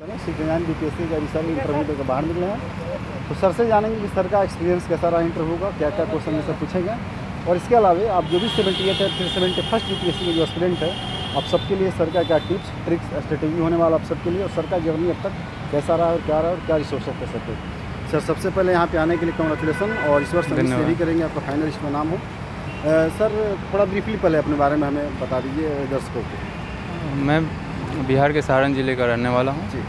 Citizen BPSC का sir interview देकर बाहर निकले हैं, तो सर से जानेंगे कि सर का एक्सपीरियंस कैसा रहा इंटरव्यू का, क्या क्या क्वेश्चन में सर पूछेंगे। और इसके अलावा आप जो भी 78 फिर 71st बीपीएससी के जो एस्पिरेंट है, आप सबके लिए सर का क्या टिप्स ट्रिक्स स्ट्रेटेजी होने वाला आप सबके लिए, और सर का जर्नी अब तक कैसा रहा और क्या रहा और क्या रिसोर्सेस कर सकते हैं। सर सबसे पहले यहाँ पे आने के लिए कांग्रेचुलेसन, और इस वर्ष हम भी करेंगे आपका फाइनलिस्ट में नाम हो। सर थोड़ा ब्रीफली पहले अपने बारे में हमें बता दीजिए दर्शकों को। मैं बिहार के सारण ज़िले का रहने वाला हूँ जी,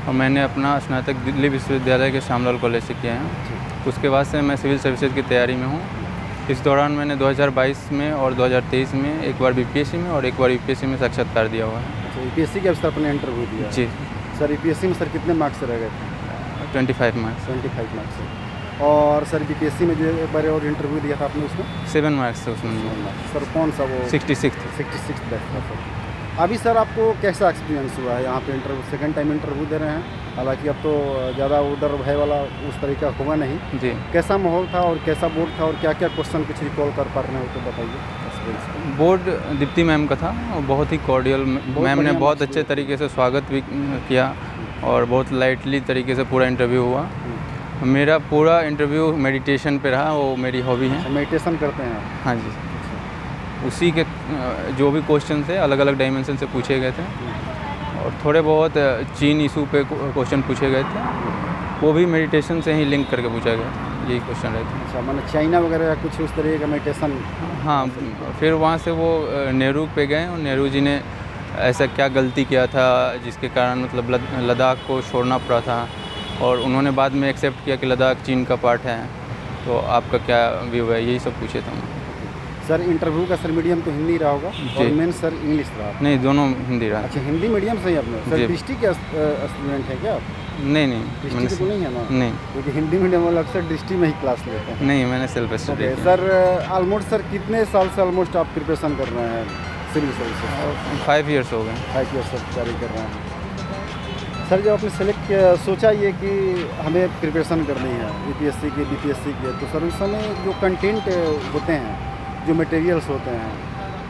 और मैंने अपना स्नातक दिल्ली विश्वविद्यालय के श्यामलाल कॉलेज से किया है। उसके बाद से मैं सिविल सर्विसेज की तैयारी में हूँ। इस दौरान मैंने 2022 में और 2023 में एक बार बीपीएससी में और एक बार यूपीएससी में साक्षात्कार दिया हुआ है। अच्छा, यूपीएससी के अवसर अपने इंटरव्यू दिया? जी सर। यूपीएससी में सर कितने मार्क्स से रह गए थे? 25 मार्क्स। 25 मार्क्स से। और सर बीपीएससी में जो एक बार और इंटरव्यू दिया था आपने उसमें 7 मार्क्स से उसमें। सर कौन सा वो? 66 बैच था सर। अभी सर आपको कैसा एक्सपीरियंस हुआ है यहाँ पे इंटरव्यू? सेकंड टाइम इंटरव्यू दे रहे हैं, हालांकि अब तो ज़्यादा उधर भय वाला उस तरीका होगा नहीं जी। कैसा माहौल था और कैसा बोर्ड था और क्या क्या क्वेश्चन कुछ रिकॉल कर पा रहे हो तो बताइए। बोर्ड दीप्ति मैम का था और बहुत ही कॉर्डियल मैम ने बहुत अच्छे तरीके से स्वागत भी किया और बहुत लाइटली तरीके से पूरा इंटरव्यू हुआ। मेरा पूरा इंटरव्यू मेडिटेशन पे रहा, वो मेरी हॉबी है। मेडिटेशन करते हैं? हाँ जी। उसी के जो भी क्वेश्चन थे अलग अलग डायमेंशन से पूछे गए थे और थोड़े बहुत चीन इशू पे क्वेश्चन पूछे गए थे, वो भी मेडिटेशन से ही लिंक करके पूछा गया। यही क्वेश्चन रहते हैं। अच्छा, मतलब चाइना वगैरह कुछ उस तरह का मेडिटेशन? हाँ, फिर वहाँ से वो नेहरू पे गए और नेहरू जी ने ऐसा क्या गलती किया था जिसके कारण मतलब लद्दाख को छोड़ना पड़ा था, और उन्होंने बाद में एक्सेप्ट किया कि लद्दाख चीन का पार्ट है, तो आपका क्या व्यू है, यही सब पूछे थे। सर इंटरव्यू का सर मीडियम तो हिंदी रहा होगा और मेन सर इंग्लिश रहा? नहीं, दोनों हिंदी रहा। अच्छा, हिंदी मीडियम से ही आपने? सर डिस्ट्रिक्ट के स्टूडेंट हैं क्या आप? नहीं, डिस्ट्रिक्ट तो नहीं है ना? नहीं, क्योंकि हिंदी मीडियम वाले अक्सर डिस्ट्रिक्ट में ही क्लास लेते हैं। नहीं, मैंने self study. Sir almost sir कितने साल से ऑलमोस्ट आप प्रिपरेशन कर रहे हैं सिविल सर्विस? 5 ईयर्स हो गए। 5 ईयर्स से तैयारी कर रहे हैं। सर जब आपने सेलेक्ट सोचा ये कि हमें प्रिपरेशन करनी है यूपीएससी की बीपीएससी की, तो सर उस समय जो कंटेंट होते हैं, जो मटेरियल्स होते हैं,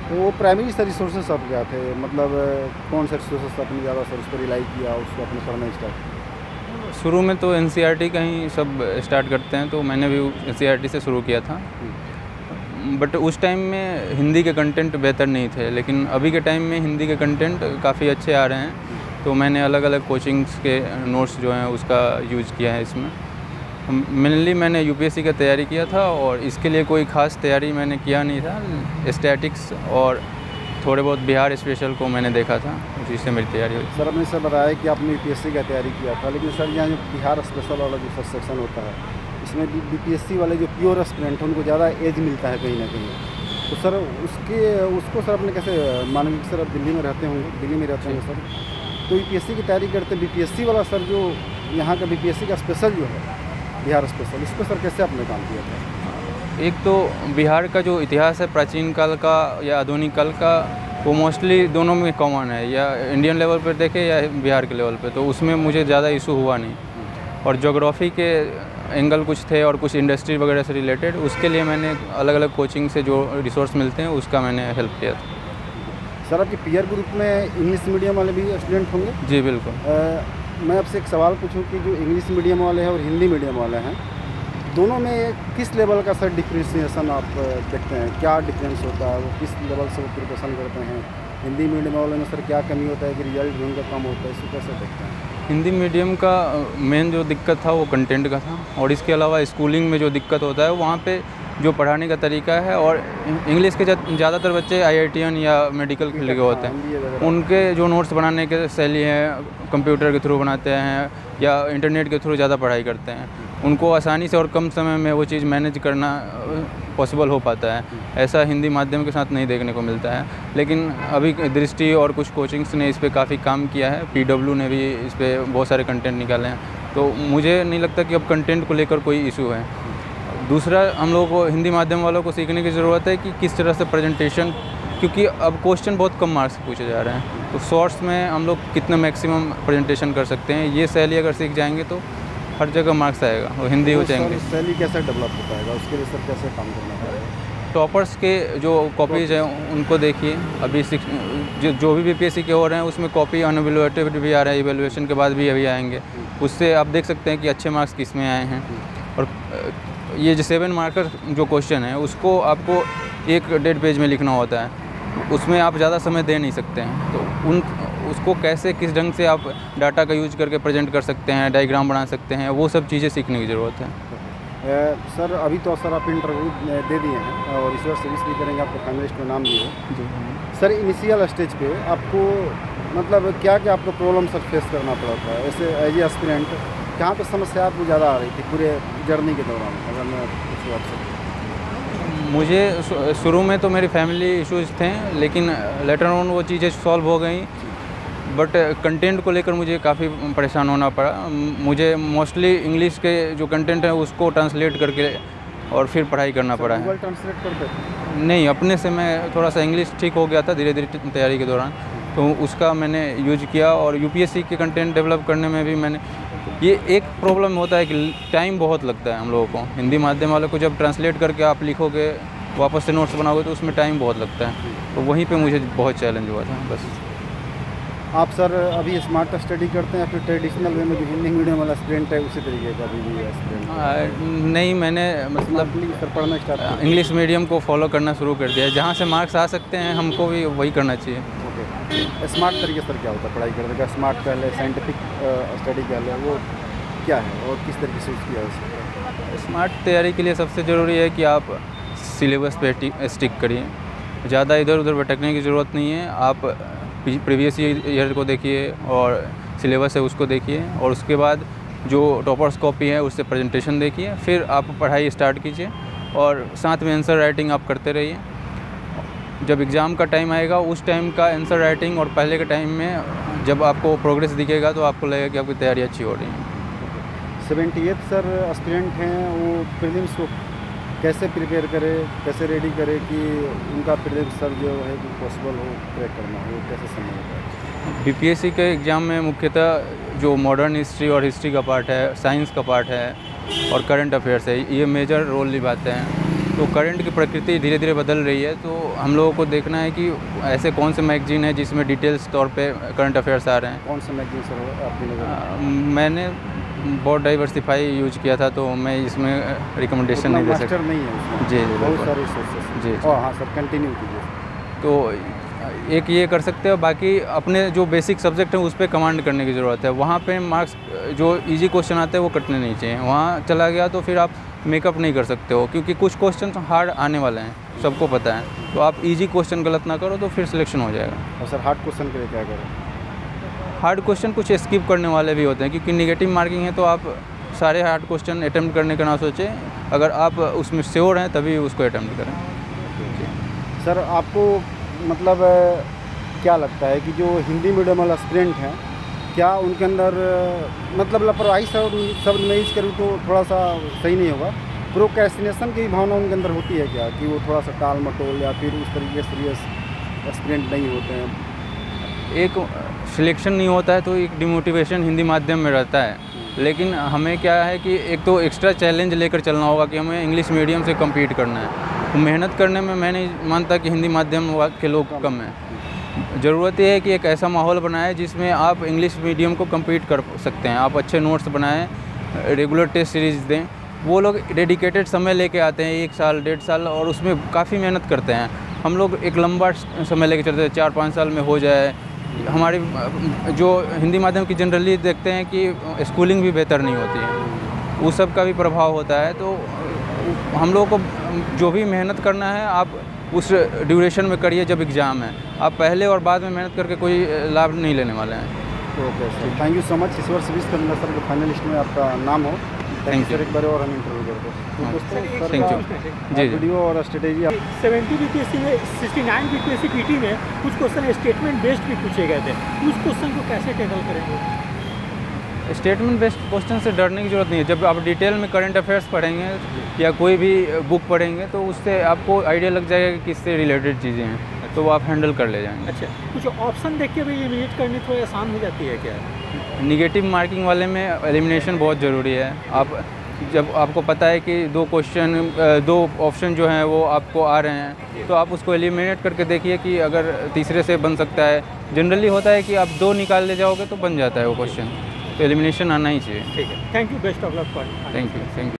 तो वो प्राइमरी सर रिसोर्सेस आप क्या थे? मतलब कौन सा रिसोर्सेस आपने ज़्यादा सर उस पर रिलाई किया, उसको अपने पढ़ना स्टार्ट? शुरू में तो एनसीईआरटी का ही सब स्टार्ट करते हैं, तो मैंने भी एनसीईआरटी से शुरू किया था। बट उस टाइम में हिंदी के कंटेंट बेहतर नहीं थे, लेकिन अभी के टाइम में हिंदी के कंटेंट काफ़ी अच्छे आ रहे हैं, तो मैंने अलग अलग कोचिंग्स के नोट्स जो हैं उसका यूज़ किया है इसमें। मेनली मैंने यूपीएससी का तैयारी किया था और इसके लिए कोई ख़ास तैयारी मैंने किया नहीं था। स्टैटिक्स और थोड़े बहुत बिहार स्पेशल को मैंने देखा था, उसी से मेरी तैयारी हुई। सर आपने सर बताया कि आपने यूपीएससी का तैयारी किया था, लेकिन सर यहाँ जो बिहार स्पेशल वाला जो फर्स्ट सेक्शन होता है, इसमें बीपीएससी वाले जो प्योर एस्पिरेंट हैं उनको ज़्यादा एज मिलता है कहीं ना कहीं, तो सर उसको सर आपने कैसे मानेंगे कि सर आप दिल्ली में रहते होंगे, दिल्ली में रहते होंगे सर, तो यूपीएससी की तैयारी करते बीपीएससी वाला सर जो यहाँ का बीपीएससी का स्पेशल जो है बिहार स्पेशल, इस पर सर कैसे आपने काम किया था? एक तो बिहार का जो इतिहास है प्राचीन काल का या आधुनिक काल का, वो मोस्टली दोनों में कॉमन है, या इंडियन लेवल पर देखें या बिहार के लेवल पे, तो उसमें मुझे ज़्यादा इशू हुआ नहीं। और ज्योग्राफी के एंगल कुछ थे और कुछ इंडस्ट्री वगैरह से रिलेटेड, उसके लिए मैंने अलग अलग कोचिंग से जो रिसोर्स मिलते हैं उसका मैंने हेल्प किया था। सर आपके पीयर ग्रुप में इंग्लिश मीडियम वाले भी स्टूडेंट होंगे? जी बिल्कुल। मैं आपसे एक सवाल पूछूं कि जो इंग्लिश मीडियम वाले हैं और हिंदी मीडियम वाले हैं, दोनों में किस लेवल का सर डिफ्रेंशिएशन आप देखते हैं? क्या डिफरेंस होता है? वो किस लेवल से वो प्रिपरेशन करते हैं? हिंदी मीडियम वाले में सर क्या कमी होता है कि रिजल्ट भी उनका कम होता है, इसको कैसे देखते हैं? हिंदी मीडियम का मेन जो दिक्कत था वो कंटेंट का था, और इसके अलावा स्कूलिंग में जो दिक्कत होता है वहाँ पे जो पढ़ाने का तरीका है, और इंग्लिश के ज़्यादातर बच्चे IITian या मेडिकल फील्ड के होते हैं, उनके जो नोट्स बनाने के शैली है कंप्यूटर के थ्रू बनाते हैं या इंटरनेट के थ्रू ज़्यादा पढ़ाई करते हैं, उनको आसानी से और कम समय में वो चीज़ मैनेज करना पॉसिबल हो पाता है। ऐसा हिंदी माध्यम के साथ नहीं देखने को मिलता है, लेकिन अभी दृष्टि और कुछ कोचिंग्स ने इस पर काफ़ी काम किया है, PW ने भी इस पर बहुत सारे कंटेंट निकाले हैं, तो मुझे नहीं लगता कि अब कंटेंट को लेकर कोई इशू है। दूसरा, हम लोगों को हिंदी माध्यम वालों को सीखने की ज़रूरत है कि किस तरह से प्रेजेंटेशन, क्योंकि अब क्वेश्चन बहुत कम मार्क्स पूछे जा रहे हैं, तो शॉर्ट्स में हम लोग कितना मैक्सिमम प्रेजेंटेशन कर सकते हैं, ये शैली अगर सीख जाएंगे तो हर जगह मार्क्स आएगा, वो हिंदी हो चाहे इंग्लिश। शैली कैसे डेवलप हो पाएगा, उसके लिए सर कैसे काम करना पड़ेगा? टॉपर्स के जो कॉपीज़ हैं उनको देखिए। अभी जो भी बीपीएससी के हो रहे हैं उसमें कॉपी अनएवैल्यूएटेड भी आ रहा है, इवैल्यूएशन के बाद भी अभी आएंगे। उससे आप देख सकते हैं कि अच्छे मार्क्स किस में आए हैं। और ये जो 7 मार्कर जो क्वेश्चन है उसको आपको एक डेढ़ पेज में लिखना होता है, उसमें आप ज़्यादा समय दे नहीं सकते हैं। तो उसको कैसे किस ढंग से आप डाटा का यूज करके प्रेजेंट कर सकते हैं, डायग्राम बना सकते हैं, वो सब चीज़ें सीखने की ज़रूरत है। सर अभी तो सर आप इंटरव्यू दे दिए हैं और इस बार सर्विस भी करेंगे, आपको फाइनलिस्ट में नाम दिए जी। सर। इनिशियल स्टेज पे आपको मतलब क्या क्या आपको प्रॉब्लम सर फेस करना पड़ा था ऐसे एज ए एस्पिरेंट? कहाँ पे समस्या आपको ज़्यादा आ रही थी पूरे जर्नी के दौरान, अगर मैं पूछूँ आपसे? मुझे शुरू में तो मेरी फैमिली इश्यूज़ थे, लेकिन लेटर ऑन वो चीज़ें सॉल्व हो गई। बट कंटेंट को लेकर मुझे काफ़ी परेशान होना पड़ा। मुझे मोस्टली इंग्लिश के जो कंटेंट है उसको ट्रांसलेट करके और फिर पढ़ाई करना पड़ा है। गूगल ट्रांसलेट करते थे? नहीं, अपने से मैं थोड़ा सा इंग्लिश ठीक हो गया था धीरे धीरे तैयारी के दौरान, तो उसका मैंने यूज किया। और यूपीएससी के कंटेंट डेवलप करने में भी मैंने, ये एक प्रॉब्लम होता है कि टाइम बहुत लगता है हम लोगों को। हिंदी माध्यम वालों को जब ट्रांसलेट करके आप लिखोगे, वापस से नोट्स बनाओगे तो उसमें टाइम बहुत लगता है। तो वहीं पे मुझे बहुत चैलेंज हुआ था बस। आप सर अभी स्मार्ट स्टडी करते हैं या फिर ट्रेडिशनल वे में जो हिंदी मीडियम वाला स्टूडेंट है उसी तरीके का अभी भी स्टूडेंट? नहीं, मैंने मतलब सर पढ़ना स्टार्ट इंग्लिश मीडियम को फॉलो करना शुरू कर दिया है। जहाँ से मार्क्स आ सकते हैं हमको भी वही करना चाहिए। ओके, स्मार्ट तरीके सर क्या होता है पढ़ाई करने का? स्मार्ट कह ले, साइंटिफिक स्टडी कह ले, वो क्या है और किस तरीके से किया है? स्मार्ट तैयारी के लिए सबसे ज़रूरी है कि आप सिलेबस पे स्टिक करिए, ज़्यादा इधर उधर भटकने की ज़रूरत नहीं है। आप प्रीवियस ईयर को देखिए और सिलेबस है उसको देखिए, और उसके बाद जो टॉपर्स कॉपी है उससे प्रेजेंटेशन देखिए, फिर आप पढ़ाई स्टार्ट कीजिए और साथ में आंसर राइटिंग आप करते रहिए। जब एग्ज़ाम का टाइम आएगा उस टाइम का आंसर राइटिंग और पहले के टाइम में जब आपको प्रोग्रेस दिखेगा तो आपको लगेगा कि आपकी तैयारी अच्छी हो रही है। 78 सर एस्पिरेंट हैं, वो प्रीलिम्स को कैसे प्रिपेयर करे, कैसे रेडी करे कि उनका प्रीलिम्स सर जो है कि पॉसिबल हो क्रैक करना हो, कैसे समझ? बीपीएससी के एग्ज़ाम में मुख्यतः जो मॉडर्न हिस्ट्री और हिस्ट्री का पार्ट है, साइंस का पार्ट है और करंट अफेयर्स है, ये मेजर रोल निभाते हैं। तो करंट की प्रकृति धीरे धीरे बदल रही है, तो हम लोगों को देखना है कि ऐसे कौन से मैगजीन है जिसमें डिटेल्स तौर पे करंट अफेयर्स आ रहे हैं। कौन सा मैगजीन सर आपने? मैंने बहुत डाइवर्सिफाई यूज किया था, तो मैं इसमें रिकमेंडेशन नहीं दे सकता। नहीं है उसमें? जी बहुत सारे सोर्सेस। जी। हाँ सर, कंटिन्यू कीजिए। तो एक ये कर सकते हो, बाकी अपने जो बेसिक सब्जेक्ट हैं उस पर कमांड करने की ज़रूरत है। वहाँ पे मार्क्स जो इजी क्वेश्चन आते हैं वो कटने नहीं चाहिए। वहाँ चला गया तो फिर आप मेकअप नहीं कर सकते हो, क्योंकि कुछ क्वेश्चन हार्ड आने वाले हैं, सबको पता है। तो आप इजी क्वेश्चन गलत ना करो तो फिर सिलेक्शन हो जाएगा। और सर हार्ड क्वेश्चन के लिए क्या करें? हार्ड क्वेश्चन कुछ स्किप करने वाले भी होते हैं, क्योंकि नेगेटिव मार्किंग है, तो आप सारे हार्ड क्वेश्चन अटैम्प्ट करने का ना सोचें। अगर आप उसमें श्योर हैं तभी उसको अटैम्प्ट करें। सर आपको मतलब क्या लगता है कि जो हिंदी मीडियम वाला स्टूडेंट हैं, क्या उनके अंदर मतलब लापरवाही शब्द में यूज करूँ तो थोड़ा सा सही नहीं होगा, प्रोक्रेस्टिनेशन की भावना उनके अंदर होती है क्या, कि वो थोड़ा सा टाल मटोल या फिर उस तरीके से सीरियस स्टूडेंट नहीं होते हैं? एक सिलेक्शन नहीं होता है तो एक डिमोटिवेशन हिंदी माध्यम में रहता है, लेकिन हमें क्या है कि एक तो एक्स्ट्रा चैलेंज लेकर चलना होगा कि हमें इंग्लिश मीडियम से कम्पीट करना है। तो मेहनत करने में मैं नहीं मानता कि हिंदी माध्यम के लोग कम हैं। ज़रूरत यह है कि एक ऐसा माहौल बनाए जिसमें आप इंग्लिश मीडियम को कम्पीट कर सकते हैं। आप अच्छे नोट्स बनाएं, रेगुलर टेस्ट सीरीज़ दें। वो लोग डेडिकेटेड समय लेके आते हैं, 1 साल 1.5 साल, और उसमें काफ़ी मेहनत करते हैं। हम लोग एक लंबा समय लेके चलते हैं, 4-5 साल में हो जाए। हमारी जो हिंदी माध्यम की जनरली देखते हैं कि स्कूलिंग भी बेहतर नहीं होती है, उस सब का भी प्रभाव होता है। तो हम लोगों को जो भी मेहनत करना है आप उस ड्यूरेशन में करिए जब एग्ज़ाम है। आप पहले और बाद में मेहनत करके कोई लाभ नहीं लेने वाले हैं। Okay sir, thank you so much. इस वर्ष 20 करना सर के फाइनलिस्ट में आपका नाम हो। थैंक यू सर, एक बार और हम इंटरव्यू करते हैं। दोस्तों थैंक यू। जी वीडियो और स्ट्रेटेजी 70 बीपीएससी में 69 बीपीएससी पीटी में कुछ क्वेश्चन स्टेटमेंट बेस्ड भी पूछे गए थे, उस क्वेश्चन को कैसे टैकल करेंगे? स्टेटमेंट बेस्ड क्वेश्चन से डरने की ज़रूरत नहीं है। जब आप डिटेल में करंट अफेयर्स पढ़ेंगे या कोई भी बुक पढ़ेंगे तो उससे आपको आइडिया लग जाएगा कि किससे रिलेटेड चीज़ें हैं, तो वो आप हैंडल कर ले जाएंगे। अच्छा, कुछ ऑप्शन देख के भी इलिमिनेट करनी थोड़ी आसान हो जाती है क्या? निगेटिव मार्किंग वाले में एलिमिनेशन बहुत ज़रूरी है। आप जब आपको पता है कि दो ऑप्शन जो हैं वो आपको आ रहे हैं, तो आप उसको एलिमिनेट करके देखिए कि अगर तीसरे से बन सकता है। जनरली होता है कि आप 2 निकाल ले जाओगे तो बन जाता है वो क्वेश्चन, तो एलिमिनेशन आना ही चाहिए। ठीक है, thank you, best of luck for. Thank you.